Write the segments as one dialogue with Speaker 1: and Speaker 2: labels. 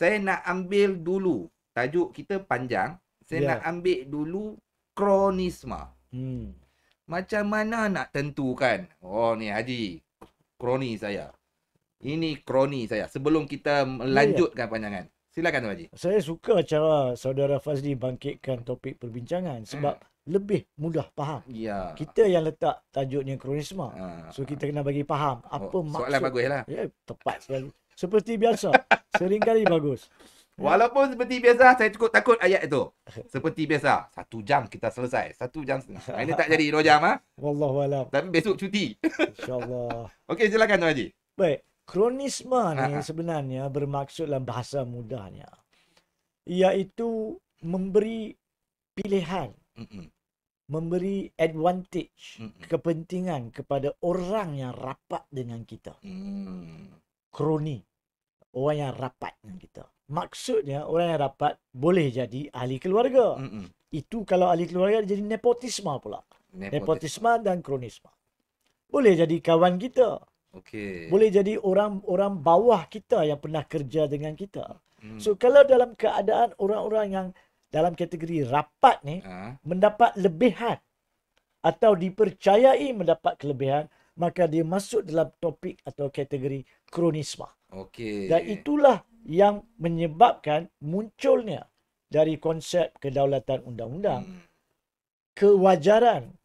Speaker 1: Saya nak ambil dulu, tajuk kita panjang. Saya nak ambil dulu kronisma. Macam mana nak tentukan? Oh ni Haji, kroni saya. Ini kroni saya. Sebelum kita melanjutkan panjangan. Silakan Tuan Haji.
Speaker 2: Saya suka cara saudara Fazli bangkitkan topik perbincangan sebab lebih mudah faham.
Speaker 1: Ya.
Speaker 2: Kita yang letak tajuknya kronisma. So kita kena bagi faham apa maksud.
Speaker 1: Soalan bagus lah.
Speaker 2: Ya, tepat sekali. Seperti biasa. Seringkali bagus.
Speaker 1: Walaupun seperti biasa, saya cukup takut ayat itu. Seperti biasa, 1 jam kita selesai. 1 jam setengah. Ini tak jadi 2 jam.
Speaker 2: Wallahualam.
Speaker 1: Tapi besok cuti.
Speaker 2: InsyaAllah.
Speaker 1: Okey, silakan Tuan Haji.
Speaker 2: Baik. Kronisma ni sebenarnya bermaksud dalam bahasa mudahnya. Iaitu memberi pilihan. Memberi advantage, kepentingan kepada orang yang rapat dengan kita. Kroni. Orang yang rapat dengan kita. Maksudnya orang yang rapat boleh jadi ahli keluarga. Itu kalau ahli keluarga jadi nepotisme pula. Nepotisme dan kronisma. Boleh jadi kawan kita. Boleh jadi orang bawah kita yang pernah kerja dengan kita. So kalau dalam keadaan orang-orang yang dalam kategori rapat ni mendapat lebihan atau dipercayai mendapat kelebihan, maka dia masuk dalam topik atau kategori kronisma. Dan itulah yang menyebabkan munculnya dari konsep kedaulatan undang-undang kewajaran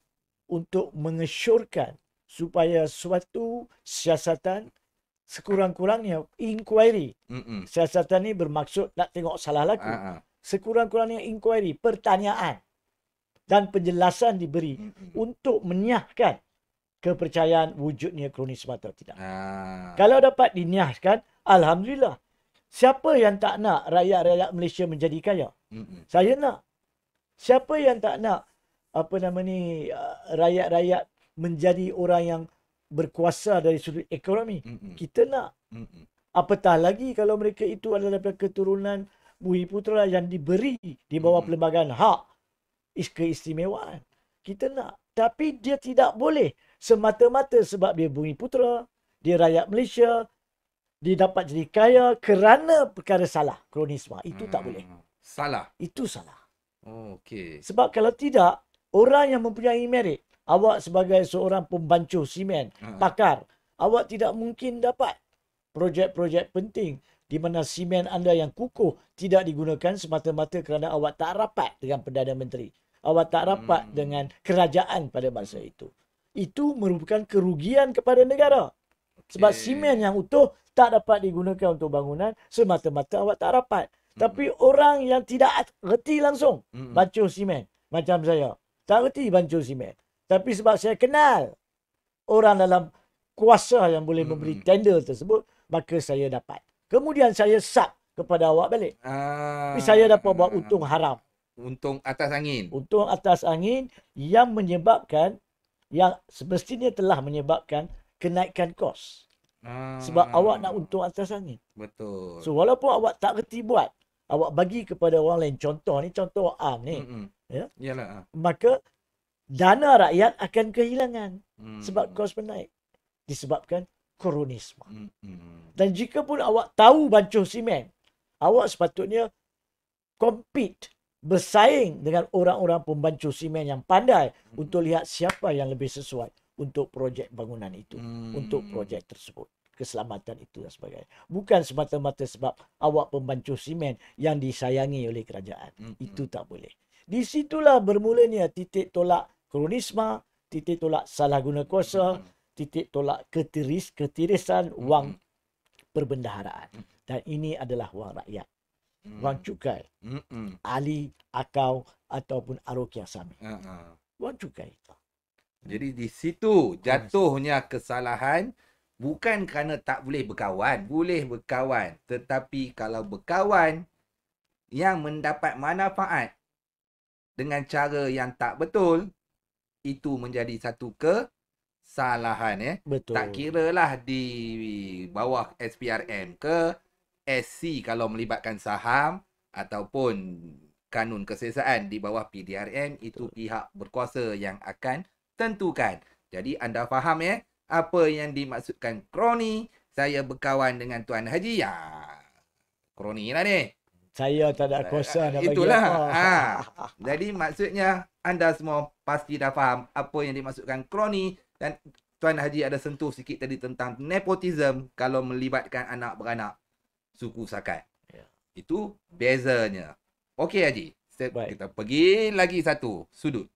Speaker 2: untuk mengesyorkan supaya suatu siasatan sekurang-kurangnya inquiry. Siasatan ni bermaksud nak tengok salah laku. Sekurang-kurangnya inquiry, pertanyaan dan penjelasan diberi untuk menyahkan kepercayaan wujudnya kronisma atau tidak. Kalau dapat dinyahkan, alhamdulillah. Siapa yang tak nak rakyat-rakyat Malaysia menjadi kaya? Saya nak. Siapa yang tak nak rakyat-rakyat menjadi orang yang berkuasa dari sudut ekonomi? Kita nak. Apatah lagi kalau mereka itu adalah keturunan Bumi Putera yang diberi di bawah perlembagaan hak keistimewaan. Kita nak. Tapi dia tidak boleh semata-mata sebab dia Bumi Putera, dia rakyat Malaysia, dia dapat jadi kaya kerana perkara salah. Kronisma. Itu tak boleh.
Speaker 1: Salah?
Speaker 2: Itu salah.
Speaker 1: Okey.
Speaker 2: Sebab kalau tidak, orang yang mempunyai merit, awak sebagai seorang pembancuh simen, pakar, awak tidak mungkin dapat projek-projek penting di mana simen anda yang kukuh tidak digunakan semata-mata kerana awak tak rapat dengan Perdana Menteri. Awak tak rapat dengan kerajaan pada masa itu. Itu merupakan kerugian kepada negara. Sebab simen yang utuh tak dapat digunakan untuk bangunan semata-mata awak tak rapat. Tapi orang yang tidak reti langsung bancuh simen macam saya, tak reti bancuh simen. Tapi sebab saya kenal orang dalam kuasa yang boleh memberi tender tersebut, maka saya dapat. Kemudian saya sub kepada awak balik. Tapi saya dapat buat untung haram.
Speaker 1: Untung atas angin.
Speaker 2: Untung atas angin yang menyebabkan, yang semestinya telah menyebabkan kenaikan kos. Sebab awak nak untung atas angin.
Speaker 1: Betul.
Speaker 2: So walaupun awak tak reti buat, awak bagi kepada orang lain. Contoh ni, contoh am ni. Ya?
Speaker 1: Yalah.
Speaker 2: Maka dana rakyat akan kehilangan. Sebab kos menaik. Disebabkan kronisma. Dan jika pun awak tahu bancuh simen, awak sepatutnya compete, bersaing dengan orang-orang pembancuh simen yang pandai untuk lihat siapa yang lebih sesuai untuk projek bangunan itu, untuk projek tersebut, keselamatan itu dan sebagainya. Bukan semata-mata sebab awak pembancuh simen yang disayangi oleh kerajaan. Itu tak boleh. Di situlah bermulanya titik tolak kronisma, titik tolak salah guna kuasa, titik tolak ketirisan wang perbendaharaan. Dan ini adalah wang rakyat. Wang cukai. Ali, akau ataupun arokia sami. Wang cukai itu.
Speaker 1: Jadi di situ jatuhnya kesalahan bukan kerana tak boleh berkawan. Boleh berkawan. Tetapi kalau berkawan yang mendapat manfaat dengan cara yang tak betul, itu menjadi satu kesalahan.
Speaker 2: Betul.
Speaker 1: Tak kiralah di bawah SPRM ke SC kalau melibatkan saham ataupun kanun kesiasaan di bawah PDRM, itu pihak berkuasa yang akan tentukan. Jadi anda faham apa yang dimaksudkan kroni. Saya berkawan dengan Tuan Haji. kroni lah ni.
Speaker 2: Saya tak ada kuasa nak bagi
Speaker 1: Itulah.
Speaker 2: apa.
Speaker 1: Jadi maksudnya anda semua pasti dah faham apa yang dimaksudkan kroni, dan Tuan Haji ada sentuh sikit tadi tentang nepotism kalau melibatkan anak beranak suku Sakat.
Speaker 2: Ya.
Speaker 1: Itu bezanya. Okey Haji,
Speaker 2: Baik.
Speaker 1: kita pergi lagi satu sudut.